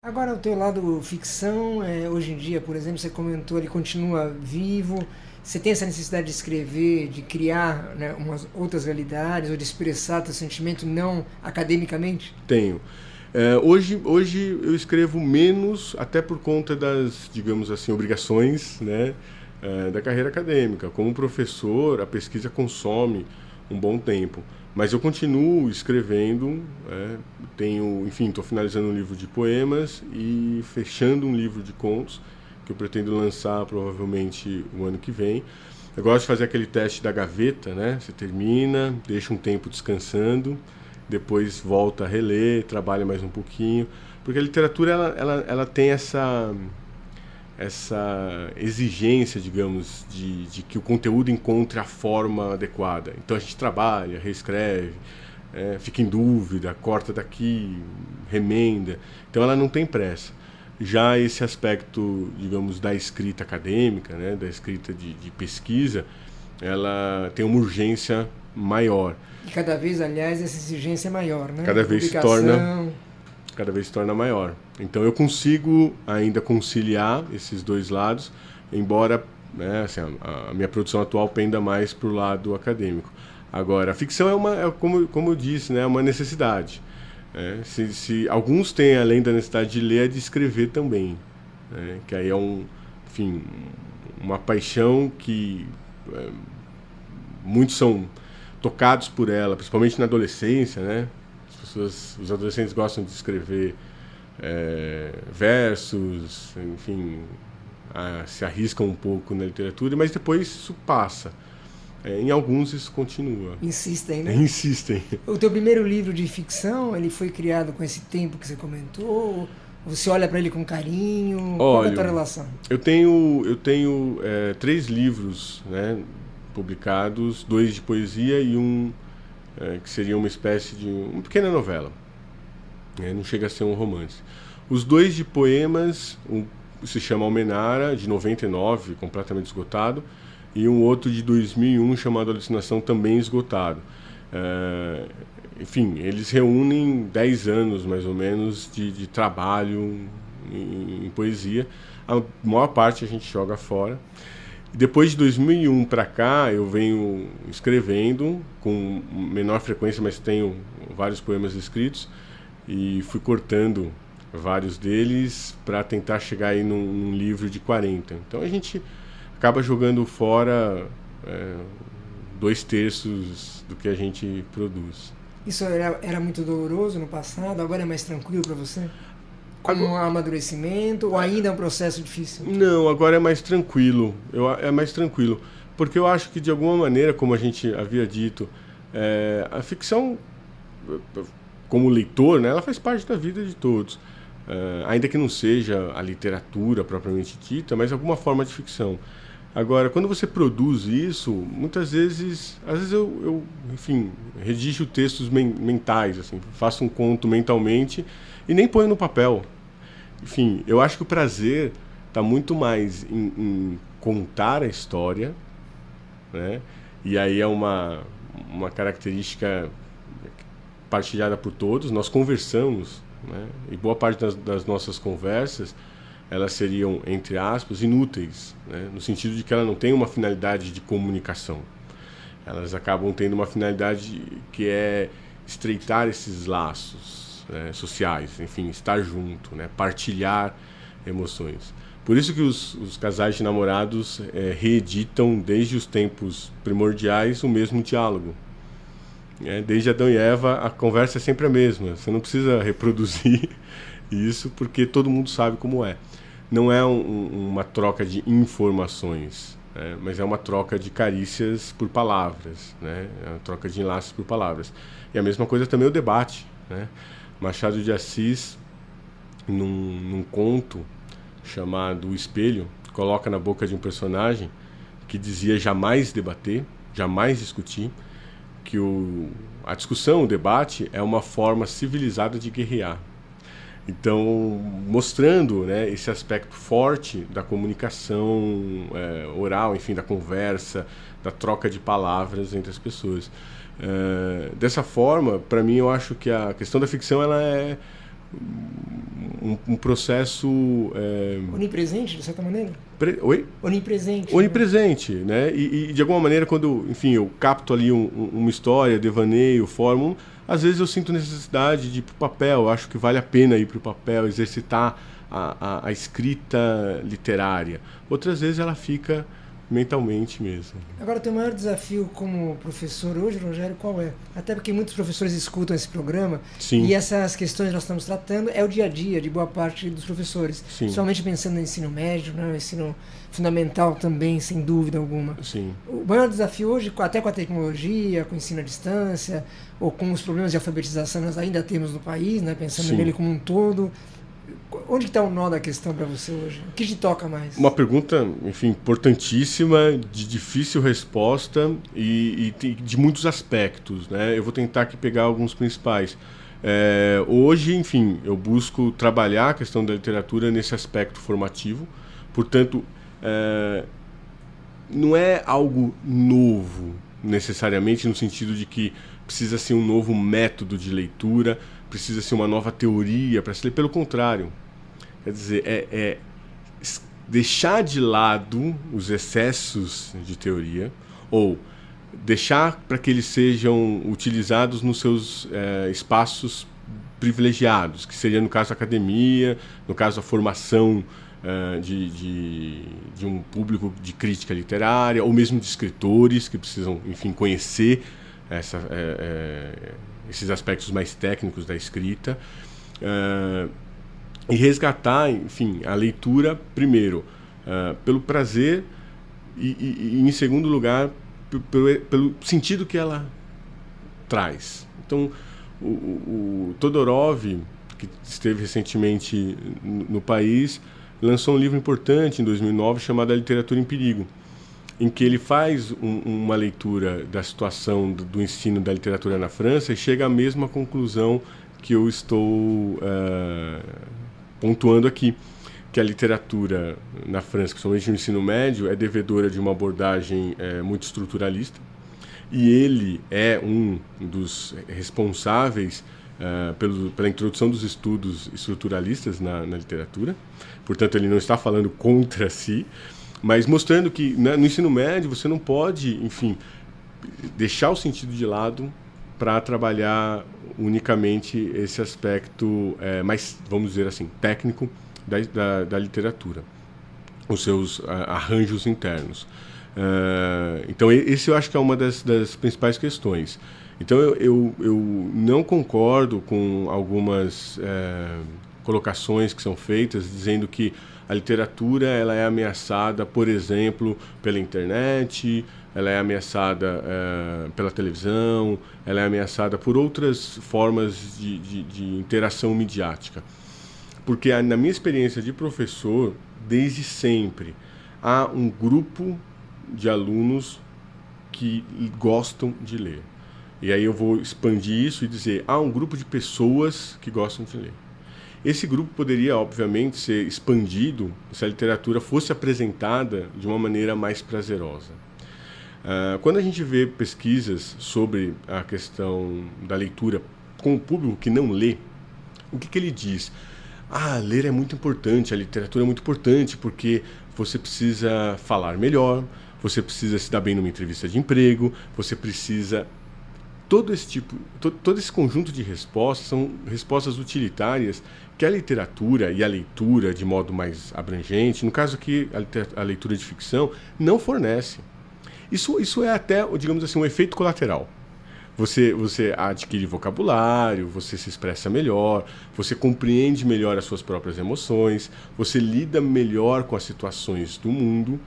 Agora, o teu lado ficção, hoje em dia, por exemplo, você comentou, ele continua vivo. Você tem essa necessidade de escrever, de criar, né, umas outras realidades, ou de expressar teu sentimento não academicamente? Tenho. Hoje eu escrevo menos, até por conta das, digamos assim, obrigações, né, da carreira acadêmica. Como professor, a pesquisa consome um bom tempo. Mas eu continuo escrevendo, enfim, estou finalizando um livro de poemas e fechando um livro de contos, que eu pretendo lançar provavelmente o ano que vem. Eu gosto de fazer aquele teste da gaveta, né? Você termina, deixa um tempo descansando, depois volta a reler, trabalha mais um pouquinho, porque a literatura ela tem essa exigência, digamos, de que o conteúdo encontre a forma adequada. Então a gente trabalha, reescreve, fica em dúvida, corta daqui, remenda. Então ela não tem pressa. Já esse aspecto, digamos, da escrita acadêmica, né, da escrita de pesquisa, ela tem uma urgência maior. E cada vez, aliás, essa exigência é maior, né? Cada vez se torna maior. Então eu consigo ainda conciliar esses dois lados, embora, né, assim, a minha produção atual penda mais para o lado acadêmico. Agora, a ficção como eu disse, né, é uma necessidade. Se alguns têm, além da necessidade de ler, é de escrever também. Que aí é enfim, uma paixão que muitos são tocados por ela, principalmente na adolescência, né? Os adolescentes gostam de escrever versos, enfim, se arriscam um pouco na literatura, mas depois isso passa. Em alguns isso continua. Insistem, né? Insistem. O teu primeiro livro de ficção, ele foi criado com esse tempo que você comentou? Você olha para ele com carinho? Qual é a tua relação? Eu tenho 3 livros, né, publicados, 2 de poesia e um que seria uma espécie de uma pequena novela. Não chega a ser um romance. Os 2 de poemas, um se chama Almenara, de 99, completamente esgotado, e um outro de 2001 chamado Alucinação, também esgotado. Enfim, eles reúnem 10 anos, mais ou menos, de trabalho em poesia. A maior parte a gente joga fora. Depois de 2001 para cá, eu venho escrevendo com menor frequência, mas tenho vários poemas escritos, e fui cortando vários deles para tentar chegar aí num livro de 40. Então a gente acaba jogando fora 2/3 do que a gente produz. Isso era muito doloroso no passado, agora é mais tranquilo para você? Como um amadurecimento ou ainda é um processo difícil? Não, agora é mais tranquilo. É mais tranquilo. Porque eu acho que, de alguma maneira, como a gente havia dito, a ficção, como leitor, né, ela faz parte da vida de todos. Ainda que não seja a literatura propriamente dita, mas alguma forma de ficção. Agora, quando você produz isso, muitas vezes, às vezes eu enfim, redijo textos mentais, assim, faço um conto mentalmente e nem ponho no papel. Enfim, eu acho que o prazer está muito mais em contar a história, né? E aí é uma característica partilhada por todos. Nós conversamos, né? E boa parte das nossas conversas, elas seriam, entre aspas, inúteis, né? No sentido de que ela não tem uma finalidade de comunicação. Elas acabam tendo uma finalidade que é estreitar esses laços, né, sociais, enfim, estar junto, né, partilhar emoções. Por isso que os casais de namorados reeditam desde os tempos primordiais o mesmo diálogo. Desde Adão e Eva, a conversa é sempre a mesma. Você não precisa reproduzir isso, porque todo mundo sabe como é. Não é uma troca de informações, né, mas é uma troca de carícias por palavras, né, é uma troca de enlaces por palavras. E a mesma coisa também o debate, né? Machado de Assis, num conto chamado O Espelho, coloca na boca de um personagem que dizia jamais debater, jamais discutir, que a discussão, o debate, é uma forma civilizada de guerrear. Então, mostrando, né, esse aspecto forte da comunicação oral, enfim, da conversa, da troca de palavras entre as pessoas. Dessa forma, para mim, eu acho que a questão da ficção ela é um processo... onipresente, de certa maneira? Oi? Onipresente. Onipresente, né? E de alguma maneira, quando, enfim, eu capto ali uma história, devaneio, formo, às vezes eu sinto necessidade de ir para o papel. Eu acho que vale a pena ir para o papel, exercitar a escrita literária. Outras vezes ela fica mentalmente mesmo. Agora, o teu maior desafio como professor hoje, Rogério, qual é? Até porque muitos professores escutam esse programa. Sim. E essas questões que nós estamos tratando é o dia a dia de boa parte dos professores. Sim. Principalmente pensando no ensino médio, né? O ensino fundamental também, sem dúvida alguma. Sim. O maior desafio hoje, até com a tecnologia, com o ensino à distância, ou com os problemas de alfabetização que nós ainda temos no país, né? Pensando Sim. nele como um todo. Onde está o nó da questão para você hoje? O que te toca mais? Uma pergunta, enfim, importantíssima, de difícil resposta e de muitos aspectos, né? Eu vou tentar aqui pegar alguns principais. Hoje, enfim, eu busco trabalhar a questão da literatura nesse aspecto formativo. Portanto, não é algo novo, necessariamente, no sentido de que precisa ser um novo método de leitura, precisa ser uma nova teoria para se ler. Pelo contrário, quer dizer, deixar de lado os excessos de teoria, ou deixar para que eles sejam utilizados nos seus espaços privilegiados, que seria no caso a academia, no caso a formação de um público de crítica literária, ou mesmo de escritores que precisam, enfim, conhecer esses aspectos mais técnicos da escrita, e resgatar, enfim, a leitura, primeiro, pelo prazer e em segundo lugar, pelo sentido que ela traz. Então, o Todorov, que esteve recentemente no país, lançou um livro importante em 2009 chamado A Literatura em Perigo, em que ele faz uma leitura da situação do ensino da literatura na França e chega à mesma conclusão que eu estou pontuando aqui, que a literatura na França, principalmente no ensino médio, é devedora de uma abordagem muito estruturalista, e ele é um dos responsáveis pela introdução dos estudos estruturalistas na literatura. Portanto, ele não está falando contra si, mas mostrando que no ensino médio você não pode, enfim, deixar o sentido de lado para trabalhar unicamente esse aspecto mais, vamos dizer assim, técnico da literatura, os seus arranjos internos. Então, esse eu acho que é uma das principais questões. Então, eu não concordo com algumas colocações que são feitas dizendo que a literatura ela é ameaçada, por exemplo, pela internet, ela é ameaçada pela televisão, ela é ameaçada por outras formas de interação midiática. Porque, na minha experiência de professor, desde sempre, há um grupo de alunos que gostam de ler. E aí eu vou expandir isso e dizer, há um grupo de pessoas que gostam de ler. Esse grupo poderia, obviamente, ser expandido se a literatura fosse apresentada de uma maneira mais prazerosa. Quando a gente vê pesquisas sobre a questão da leitura com o público que não lê, o que ele diz? Ler é muito importante, a literatura é muito importante porque você precisa falar melhor, você precisa se dar bem numa entrevista de emprego, você precisa... Todo esse conjunto de respostas são respostas utilitárias que a literatura e a leitura de modo mais abrangente, no caso aqui a leitura de ficção, não fornece. Isso é até, digamos assim, um efeito colateral. Você adquire vocabulário, você se expressa melhor, você compreende melhor as suas próprias emoções, você lida melhor com as situações do mundo,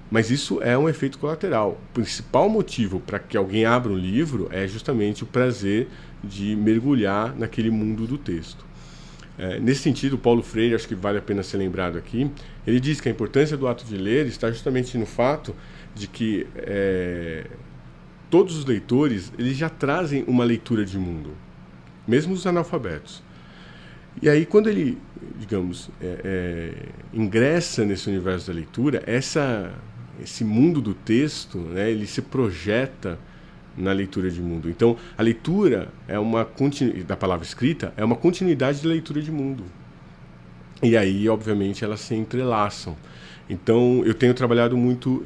mas isso é um efeito colateral. O principal motivo para que alguém abra um livro é justamente o prazer de mergulhar naquele mundo do texto. Nesse sentido, Paulo Freire, acho que vale a pena ser lembrado aqui, ele diz que a importância do ato de ler está justamente no fato de que todos os leitores eles já trazem uma leitura de mundo, mesmo os analfabetos. E aí, quando ele, digamos, ingressa nesse universo da leitura, esse mundo do texto, né, ele se projeta na leitura de mundo. Então, a leitura é da palavra escrita é uma continuidade de leitura de mundo. E aí, obviamente, elas se entrelaçam. Então, eu tenho trabalhado muito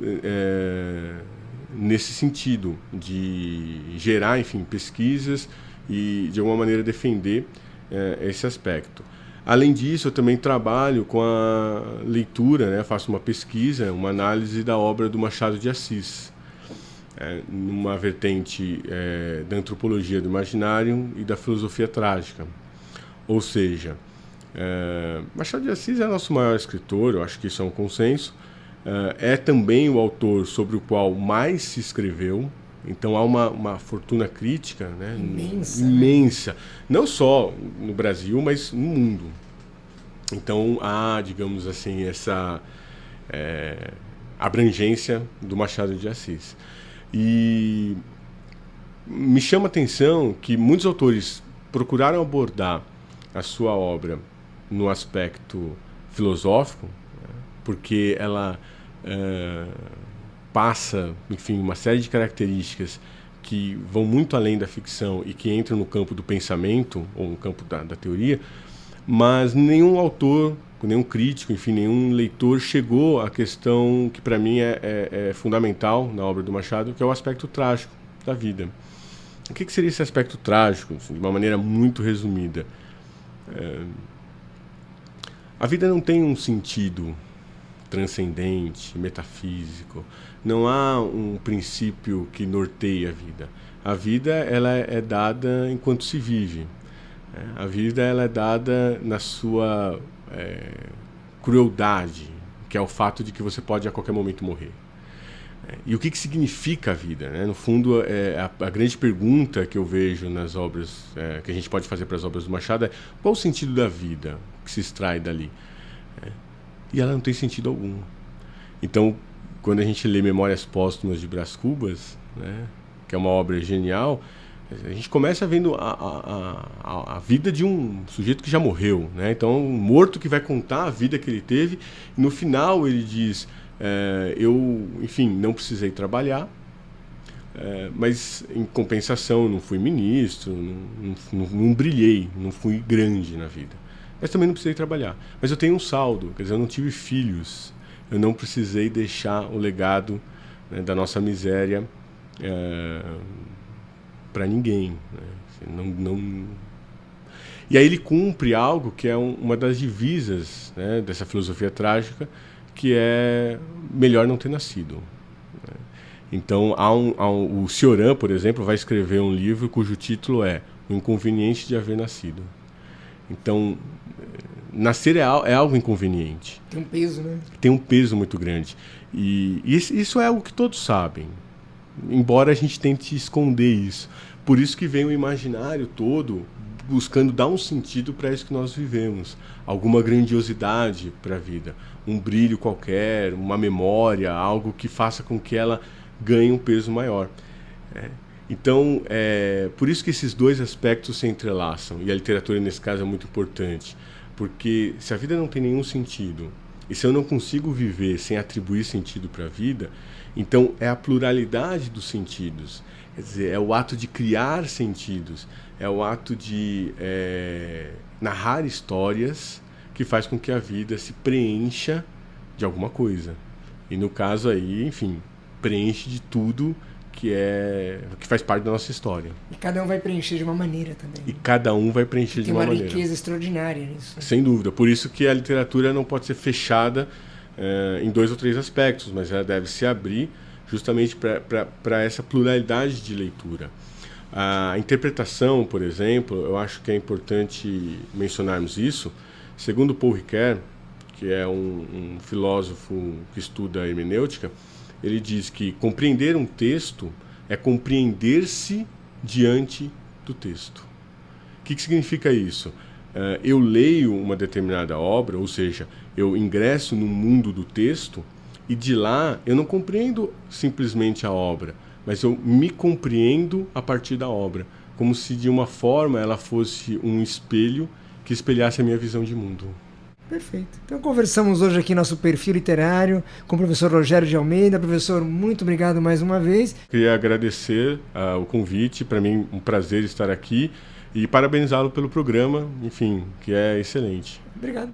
nesse sentido, de gerar, enfim, pesquisas e, de alguma maneira, defender esse aspecto. Além disso, eu também trabalho com a leitura, né? Faço uma pesquisa, uma análise da obra do Machado de Assis, numa vertente da antropologia do imaginário e da filosofia trágica. Ou seja, Machado de Assis é nosso maior escritor, eu acho que isso é um consenso. É também o autor sobre o qual mais se escreveu. Então há uma fortuna crítica, né, imensa, não só no Brasil, mas no mundo. Então há, digamos assim, essa abrangência do Machado de Assis. E me chama a atenção que muitos autores procuraram abordar a sua obra no aspecto filosófico, porque ela passa, enfim, uma série de características que vão muito além da ficção e que entram no campo do pensamento ou no campo da teoria, mas nenhum autor, nenhum crítico, enfim, nenhum leitor chegou à questão que para mim é fundamental na obra do Machado, que é o aspecto trágico da vida. O que seria esse aspecto trágico, assim, de uma maneira muito resumida? A vida não tem um sentido transcendente, metafísico. Não há um princípio que norteia a vida. A vida ela é dada enquanto se vive. A vida ela é dada na sua crueldade, que é o fato de que você pode a qualquer momento morrer. E o que significa a vida, né? No fundo, a grande pergunta que eu vejo nas obras, que a gente pode fazer para as obras do Machado é: qual o sentido da vida que se extrai dali? E ela não tem sentido algum. Então, quando a gente lê Memórias Póstumas de Brás Cubas, né, que é uma obra genial, a gente começa vendo a vida de um sujeito que já morreu, né? Então, um morto que vai contar a vida que ele teve, e no final ele diz: eu, enfim, não precisei trabalhar, mas em compensação não fui ministro, não brilhei, não fui grande na vida. Mas também não precisei trabalhar. Mas eu tenho um saldo, quer dizer, eu não tive filhos, eu não precisei deixar o legado, né, da nossa miséria para ninguém, né? E aí ele cumpre algo que é uma das divisas, né, dessa filosofia trágica, que é melhor não ter nascido, né? Então, o Cioran, por exemplo, vai escrever um livro cujo título é O Inconveniente de Haver Nascido. Então, nascer é algo inconveniente. Tem um peso, né? Tem um peso muito grande. E isso é algo que todos sabem, embora a gente tente esconder isso. Por isso que vem o imaginário todo buscando dar um sentido para isso que nós vivemos. Alguma grandiosidade para a vida. Um brilho qualquer, uma memória, algo que faça com que ela ganhe um peso maior. Então, por isso que esses dois aspectos se entrelaçam, e a literatura, nesse caso, é muito importante, porque se a vida não tem nenhum sentido, e se eu não consigo viver sem atribuir sentido para a vida, então é a pluralidade dos sentidos, quer dizer, é o ato de criar sentidos, é o ato de narrar histórias que faz com que a vida se preencha de alguma coisa. E no caso aí, enfim, preenche de tudo que faz parte da nossa história. E cada um vai preencher de uma maneira também. E cada um vai preencher de uma maneira. Tem uma riqueza extraordinária nisso. Sem dúvida. Por isso que a literatura não pode ser fechada em 2 ou 3 aspectos, mas ela deve se abrir justamente para essa pluralidade de leitura. A interpretação, por exemplo, eu acho que é importante mencionarmos isso. Segundo Paul Ricoeur, que é um filósofo que estuda a hermenêutica, ele diz que compreender um texto é compreender-se diante do texto. O que significa isso? Eu leio uma determinada obra, ou seja, eu ingresso no mundo do texto e de lá eu não compreendo simplesmente a obra, mas eu me compreendo a partir da obra, como se de uma forma ela fosse um espelho que espelhasse a minha visão de mundo. Perfeito. Então conversamos hoje aqui no nosso perfil literário com o professor Rogério de Almeida. Professor, muito obrigado mais uma vez. Queria agradecer o convite, para mim um prazer estar aqui e parabenizá-lo pelo programa, enfim, que é excelente. Obrigado.